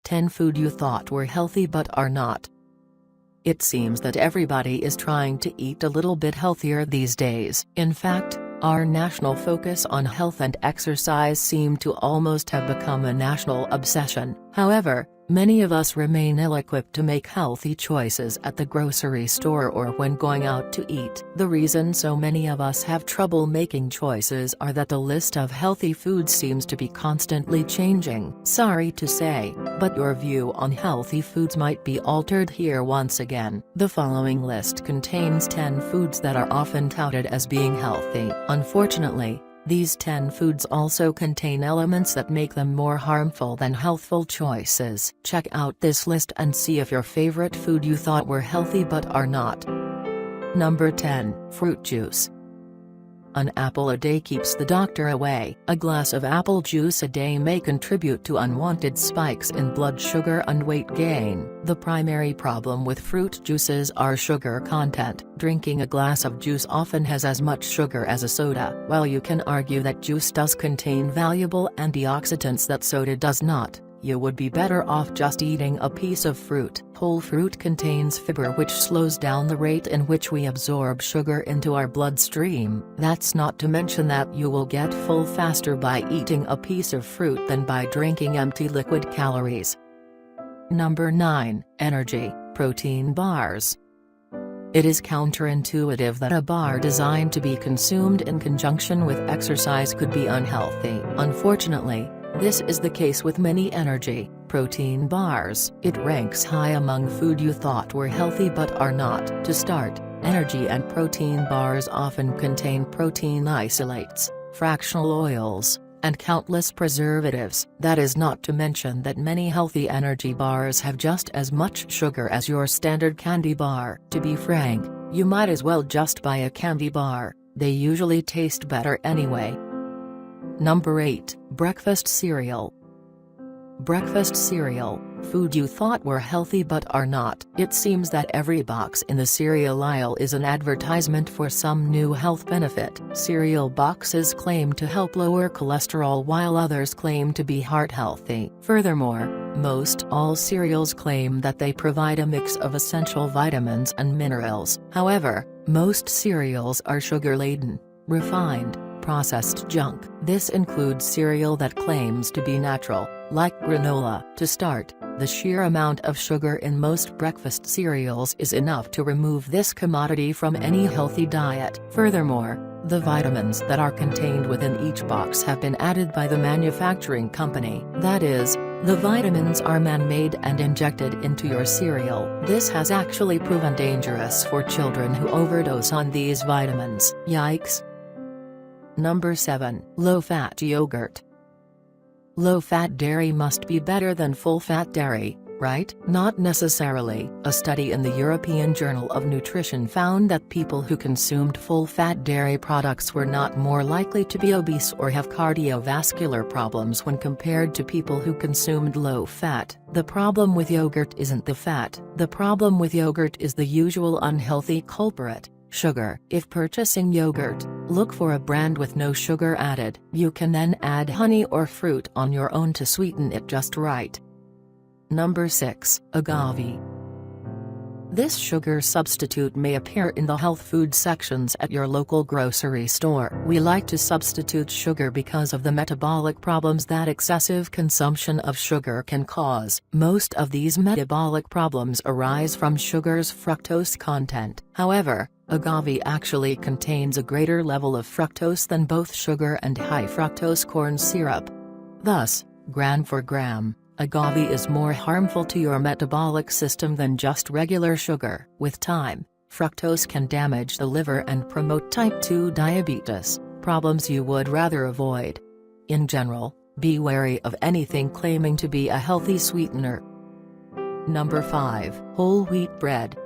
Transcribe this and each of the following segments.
10 Food you thought were healthy but are not. It seems that everybody is trying to eat a little bit healthier these days. In fact, our national focus on health and exercise seem to almost have become a national obsession. However, many of us remain ill-equipped to make healthy choices at the grocery store or when going out to eat. The reason so many of us have trouble making choices are that the list of healthy foods seems to be constantly changing. Sorry to say, but your view on healthy foods might be altered here once again. The following list contains 10 foods that are often touted as being healthy. Unfortunately, these 10 foods also contain elements that make them more harmful than healthful choices. Check out this list and see if your favorite food you thought were healthy but are not. Number 10. Fruit juice. An apple a day keeps the doctor away. A glass of apple juice a day may contribute to unwanted spikes in blood sugar and weight gain. The primary problem with fruit juices are sugar content. Drinking a glass of juice often has as much sugar as a soda. While you can argue that juice does contain valuable antioxidants that soda does not, you would be better off just eating a piece of fruit. Whole fruit contains fiber, which slows down the rate in which we absorb sugar into our bloodstream. That's not to mention that you will get full faster by eating a piece of fruit than by drinking empty liquid calories. Number 9. Energy, protein bars. It is counterintuitive that a bar designed to be consumed in conjunction with exercise could be unhealthy. Unfortunately, this is the case with many energy, protein bars. It ranks high among food you thought were healthy but are not. To start, energy and protein bars often contain protein isolates, fractional oils, and countless preservatives. That is not to mention that many healthy energy bars have just as much sugar as your standard candy bar. To be frank, you might as well just buy a candy bar, they usually taste better anyway. Number 8. Breakfast cereal. Breakfast cereal, food you thought were healthy but are not. It seems that every box in the cereal aisle is an advertisement for some new health benefit. Cereal boxes claim to help lower cholesterol while others claim to be heart healthy. Furthermore, most all cereals claim that they provide a mix of essential vitamins and minerals. However, most cereals are sugar-laden, refined, processed junk. This includes cereal that claims to be natural, like granola. To start, the sheer amount of sugar in most breakfast cereals is enough to remove this commodity from any healthy diet. Furthermore, the vitamins that are contained within each box have been added by the manufacturing company. That is, the vitamins are man-made and injected into your cereal. This has actually proven dangerous for children who overdose on these vitamins. Yikes! Number 7. Low-fat yogurt. Low-fat dairy must be better than full-fat dairy, right? Not necessarily. A study in the European Journal of Nutrition found that people who consumed full-fat dairy products were not more likely to be obese or have cardiovascular problems when compared to people who consumed low-fat. The problem with yogurt isn't the fat. The problem with yogurt is the usual unhealthy culprit: sugar. If purchasing yogurt, look for a brand with no sugar added. You can then add honey or fruit on your own to sweeten it just right. Number 6. Agave. This sugar substitute may appear in the health food sections at your local grocery store. We like to substitute sugar because of the metabolic problems that excessive consumption of sugar can cause. Most of these metabolic problems arise from sugar's fructose content. However, agave actually contains a greater level of fructose than both sugar and high fructose corn syrup. Thus, gram for gram, agave is more harmful to your metabolic system than just regular sugar. With time, fructose can damage the liver and promote type 2 diabetes, problems you would rather avoid. In general, be wary of anything claiming to be a healthy sweetener. Number 5. Whole wheat bread.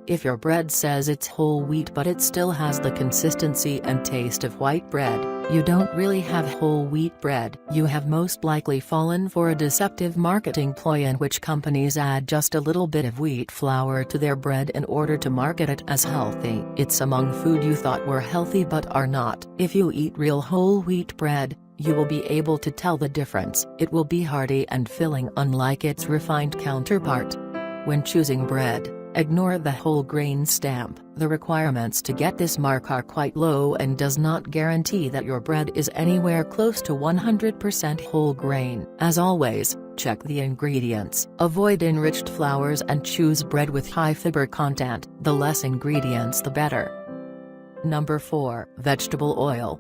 If your bread says it's whole wheat but it still has the consistency and taste of white bread, you don't really have whole wheat bread. You have most likely fallen for a deceptive marketing ploy in which companies add just a little bit of wheat flour to their bread in order to market it as healthy. It's among food you thought were healthy but are not. If you eat real whole wheat bread, you will be able to tell the difference. It will be hearty and filling, unlike its refined counterpart. When choosing bread, ignore the whole grain stamp. The requirements to get this mark are quite low and does not guarantee that your bread is anywhere close to 100% whole grain. As always, check the ingredients. Avoid enriched flours and choose bread with high fiber content. The less ingredients the better. Number 4. Vegetable oil.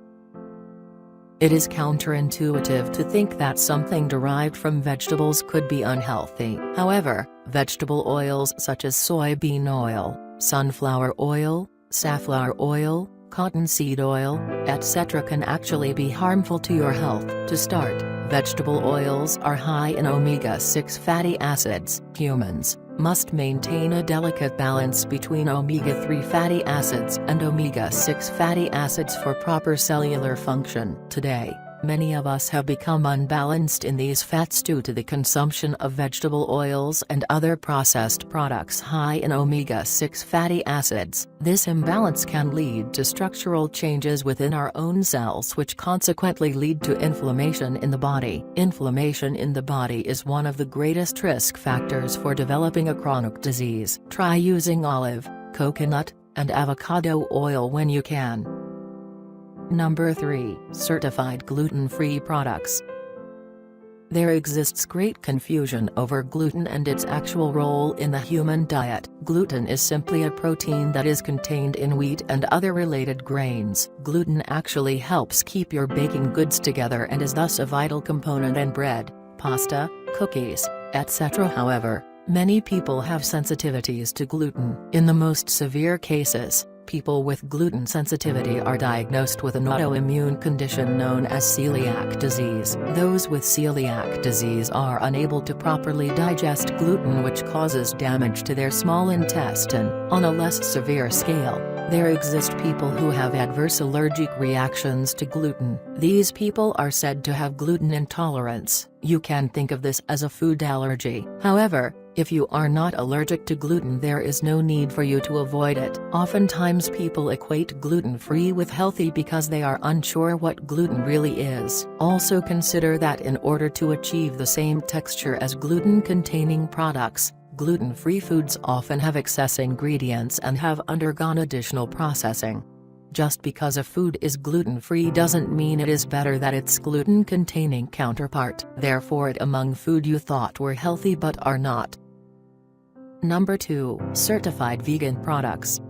It is counterintuitive to think that something derived from vegetables could be unhealthy. However, vegetable oils such as soybean oil, sunflower oil, safflower oil, cottonseed oil, etc. can actually be harmful to your health. To start, vegetable oils are high in omega-6 fatty acids. Humans must maintain a delicate balance between omega-3 fatty acids and omega-6 fatty acids for proper cellular function. Today, many of us have become unbalanced in these fats due to the consumption of vegetable oils and other processed products high in omega-6 fatty acids. This imbalance can lead to structural changes within our own cells, which consequently lead to inflammation in the body. Inflammation in the body is one of the greatest risk factors for developing a chronic disease. Try using olive, coconut, and avocado oil when you can. Number 3. Certified gluten-free products. There exists great confusion over gluten and its actual role in the human diet. Gluten is simply a protein that is contained in wheat and other related grains. Gluten actually helps keep your baking goods together and is thus a vital component in bread, pasta, cookies, etc. However, many people have sensitivities to gluten. In the most severe cases, people with gluten sensitivity are diagnosed with an autoimmune condition known as celiac disease. Those with celiac disease are unable to properly digest gluten, which causes damage to their small intestine. On a less severe scale, there exist people who have adverse allergic reactions to gluten. These people are said to have gluten intolerance. You can think of this as a food allergy. However, if you are not allergic to gluten, there is no need for you to avoid it. Oftentimes people equate gluten-free with healthy because they are unsure what gluten really is. Also consider that in order to achieve the same texture as gluten-containing products, gluten-free foods often have excess ingredients and have undergone additional processing. Just because a food is gluten-free doesn't mean it is better than its gluten-containing counterpart. Therefore, it among food you thought were healthy but are not. Number 2. Certified vegan products.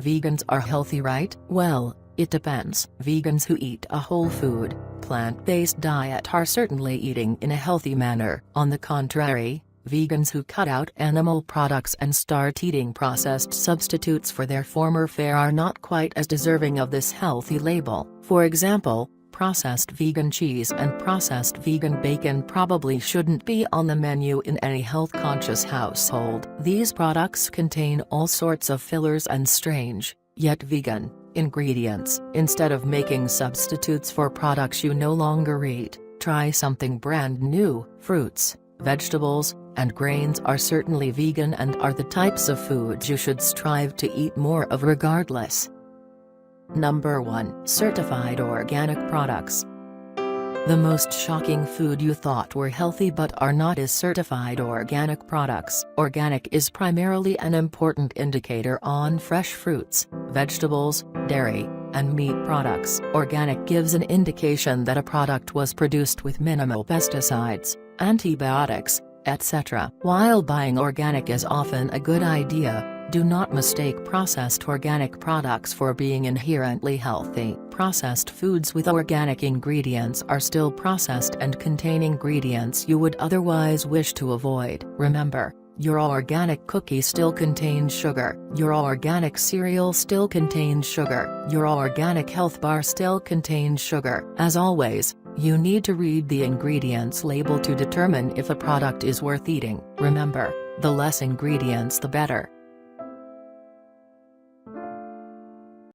Vegans are healthy, right? Well, it depends. Vegans who eat a whole food, plant-based diet are certainly eating in a healthy manner. On the contrary, vegans who cut out animal products and start eating processed substitutes for their former fare are not quite as deserving of this healthy label. For example, processed vegan cheese and processed vegan bacon probably shouldn't be on the menu in any health-conscious household. These products contain all sorts of fillers and strange, yet vegan, ingredients. Instead of making substitutes for products you no longer eat, try something brand new. Fruits, vegetables, and grains are certainly vegan and are the types of foods you should strive to eat more of regardless. Number 1. Certified organic products. The most shocking food you thought were healthy but are not is certified organic products. Organic is primarily an important indicator on fresh fruits, vegetables, dairy, and meat products. Organic gives an indication that a product was produced with minimal pesticides, antibiotics, etc. While buying organic is often a good idea, do not mistake processed organic products for being inherently healthy. Processed foods with organic ingredients are still processed and contain ingredients you would otherwise wish to avoid. Remember, your organic cookie still contains sugar. Your organic cereal still contains sugar. Your organic health bar still contains sugar. As always, you need to read the ingredients label to determine if a product is worth eating. Remember, the less ingredients the better.